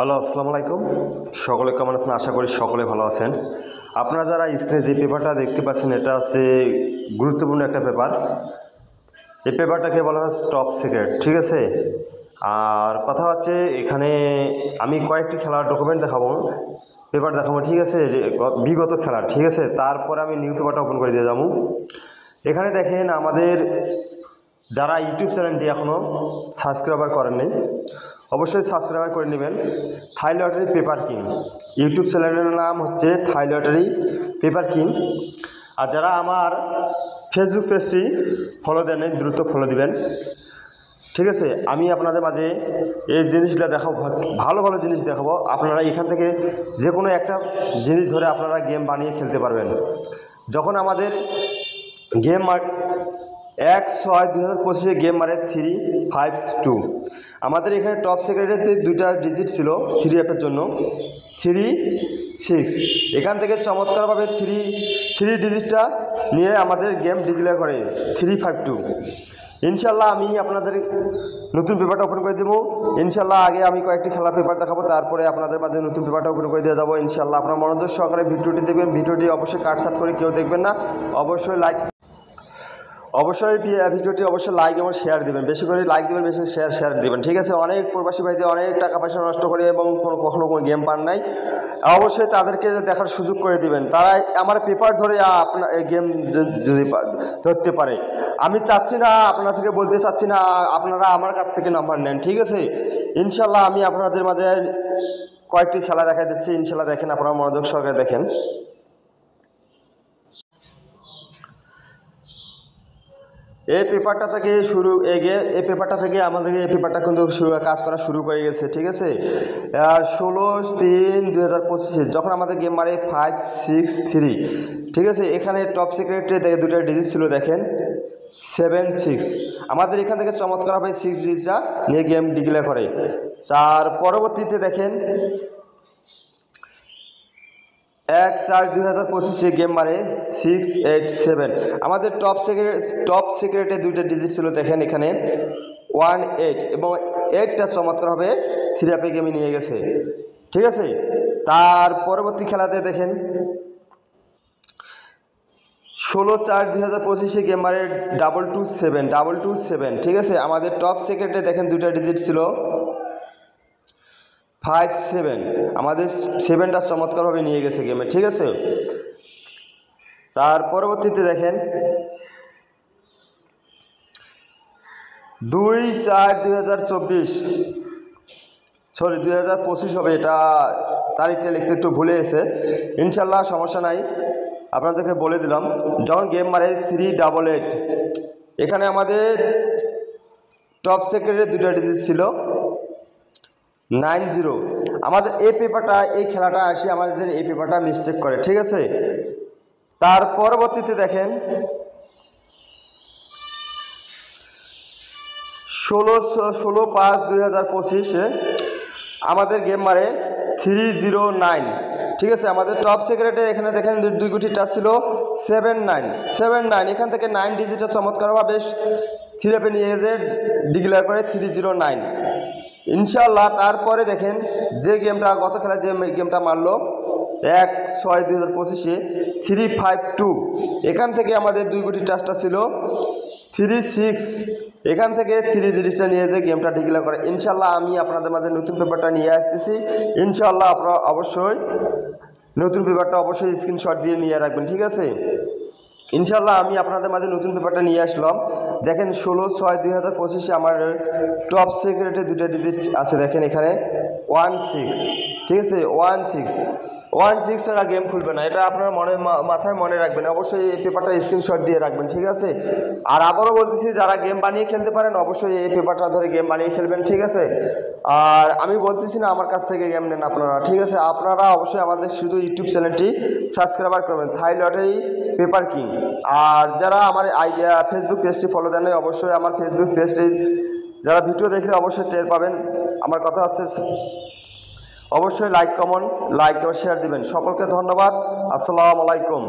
Hello, আসসালামু আলাইকুম। সকলে কেমন আছেন? আশা করি সকলে ভালো আছেন। আপনারা যারা স্ক্রিনে যে পেপারটা দেখতে পাচ্ছেন, এটা হচ্ছে গুরুত্বপূর্ণ একটা পেপার। এই পেপারটাকে বলা হয় টপ সিক্রেট, ঠিক আছে। আর কথা হচ্ছে, এখানে আমি কয়েকটি খেলার ডকুমেন্ট দেখাবো, পেপার দেখাবো, ঠিক আছে, বিগত খেলার, ঠিক আছে। তারপরে আমি নিউ পেপারটা ওপেন করে দিয়ে যাবো। এখানে দেখেন, আমাদের যারা ইউটিউব চ্যানেলটি এখনও সাবস্ক্রাইবার করেননি, অবশ্যই সাবস্ক্রাইব করে নেবেন। থাই লটারি পেপার কিং ইউটিউব চ্যানেলের নাম হচ্ছে থাই লটারি পেপার কিং। আর যারা আমার ফেসবুক পেজটি ফলো দেন, দ্রুত ফলো দিবেন, ঠিক আছে। আমি আপনাদের মাঝে এই জিনিসগুলো দেখাবো, ভালো ভালো জিনিস দেখাবো। আপনারা এখান থেকে যে কোনো একটা জিনিস ধরে আপনারা গেম বানিয়ে খেলতে পারবেন। যখন আমাদের গেম 1/6/2025 গেম মারে 352। আমাদের এখানে টপ সিক্রেটের দুইটা ডিজিট ছিল 3F-এর জন্য 36। এখান থেকে চমৎকারভাবে থ্রি ডিজিটটা নিয়ে আমাদের গেম ডিক্লেয়ার করে 352। ইনশাল্লাহ আমি আপনাদের নতুন পেপারটা ওপেন করে দেবো। ইনশাল্লাহ আগে আমি কয়েকটি খেলার পেপার দেখাবো, তারপরে আপনাদের মাঝে নতুন পেপারটা ওপেন করে দিয়ে যাবো। ইনশাল্লাহ আপনার মনোযোগ সহকারে ভিডিওটি দেখবেন। ভিডিওটি অবশ্যই কাটছাট করে কেউ দেখবেন না। অবশ্যই ভিডিওটি অবশ্যই লাইক এবং শেয়ার দেবেন, বেশি করে লাইক দেবেন, বেশি শেয়ার দেবেন, ঠিক আছে। অনেক প্রবাসী ভাইদের অনেক টাকা পয়সা নষ্ট করে এবং কখনো কোনো গেম পান নাই, অবশ্যই তাদেরকে দেখার সুযোগ করে দিবেন। তারা আমার পেপার ধরে আপনার গেম যদি ধরতে পারে। আমি চাচ্ছি না, আপনার থেকে বলতে চাচ্ছি না আপনারা আমার কাছ থেকে নাম্বার নেন, ঠিক আছে। ইনশাল্লাহ আমি আপনাদের মাঝে কয়েকটি খেলা দেখা দিচ্ছি। ইনশাল্লাহ দেখেন, আপনারা মনোযোগ সহকারে দেখেন। এই পেপারটা থেকে এই পেপারটা থেকে আমাদের এই পেপারটা কিন্তু কাজ করা শুরু করে গেছে, ঠিক আছে। 16/3/2025 যখন আমাদের গেম মারে 563, ঠিক আছে। এখানে টপ সিক্রেটে দুটো ডিজিট ছিল, দেখেন 76। আমাদের এখান থেকে চমৎকারভাবে 6 ডিজিটটা নিয়ে গেম ডিক্লেয়ার করে। তার পরবর্তীতে দেখেন 1/4/2025 গেম মারে 687। আমাদের টপ সিক্রেটে দুইটা ডিজিট ছিল, দেখেন এখানে 18 এবং 8টা চমৎকারভাবে 3F গেমে নিয়ে গেছে, ঠিক আছে। তার পরবর্তী খেলাতে দেখেন 16/4/2025 গেম মারে 227, ঠিক আছে। আমাদের টপ সিক্রেটে দেখেন দুইটা ডিজিট ছিল 57। আমাদের 7টা চমৎকারভাবে নিয়ে গেছে গেমে, ঠিক আছে। তার পরবর্তীতে দেখেন 2025 হবে, এটা তারিখটা লিখতে একটু ভুলে গেছে। ইনশাল্লাহ সমস্যা নাই, আপনাদেরকে বলে দিলাম। যখন গেম মারে 388, এখানে আমাদের টপ সিক্রেটের দুইটা ডিজিট ছিল 90। আমাদের এই খেলাটা আসি আমাদের এই পেপারটা মিস্টেক করে, ঠিক আছে। তার পরবর্তীতে দেখেন 16/5/2025 আমাদের গেম মারে 309, ঠিক আছে। আমাদের টপ সিক্রেটে এখানে দেখেন দুই গুটি টাচ ছিল 79। এখান থেকে 9 ডিজিটটা চমৎকারভাবে 3F নিয়ে যে ডিক্লেয়ার করে 309, ইনশাল্লাহ। তারপরে দেখেন যে গেমটা গত খেলায় যে গেমটা মারলো 1/6/2025 352, এখান থেকে আমাদের দুই গুটি টাচটা ছিল 36। এখান থেকে 3 ডিজিটটা নিয়ে যে গেমটা ডিক্লেয়ার করে। ইনশাল্লাহ আমি আপনাদের মাঝে নতুন পেপারটা নিয়ে আসতেছি। ইনশাল্লাহ আপনারা অবশ্যই নতুন পেপারটা অবশ্যই স্ক্রিনশট দিয়ে নিয়ে রাখবেন, ঠিক আছে। ইনশাল্লাহ আমি আপনাদের মাঝে নতুন পেপারটা নিয়ে আসলাম। দেখেন 16/6/2025 আমার টপ সিক্রেটে দুটো ডিজিট আছে, দেখেন এখানে 16, ঠিক আছে। 16 ছাড়া গেম খুলবে না, এটা আপনার মাথায় মনে রাখবেন। অবশ্যই এই পেপারটা স্ক্রিনশট দিয়ে রাখবেন, ঠিক আছে। আর আবারও বলতেছি, যারা গেম বানিয়ে খেলতে পারেন অবশ্যই এই পেপারটা ধরে গেম বানিয়ে খেলবেন, ঠিক আছে। আর আমি বলতেছি না আমার কাছ থেকে গেম নেন আপনারা, ঠিক আছে। আপনারা অবশ্যই আমাদের শুধু ইউটিউব চ্যানেলটি সাবস্ক্রাইব করবেন, থাই লটারি পেপার কিং। আর যারা আমার ফেসবুক পেজটি ফলো দেন, অবশ্যই আমার ফেসবুক পেজটি যারা ভিডিও দেখলে অবশ্যই টের পাবেন। আমার কথা হচ্ছে অবশ্যই লাইক কমেন্ট শেয়ার দিবেন। সকলকে ধন্যবাদ। আসসালামু আলাইকুম।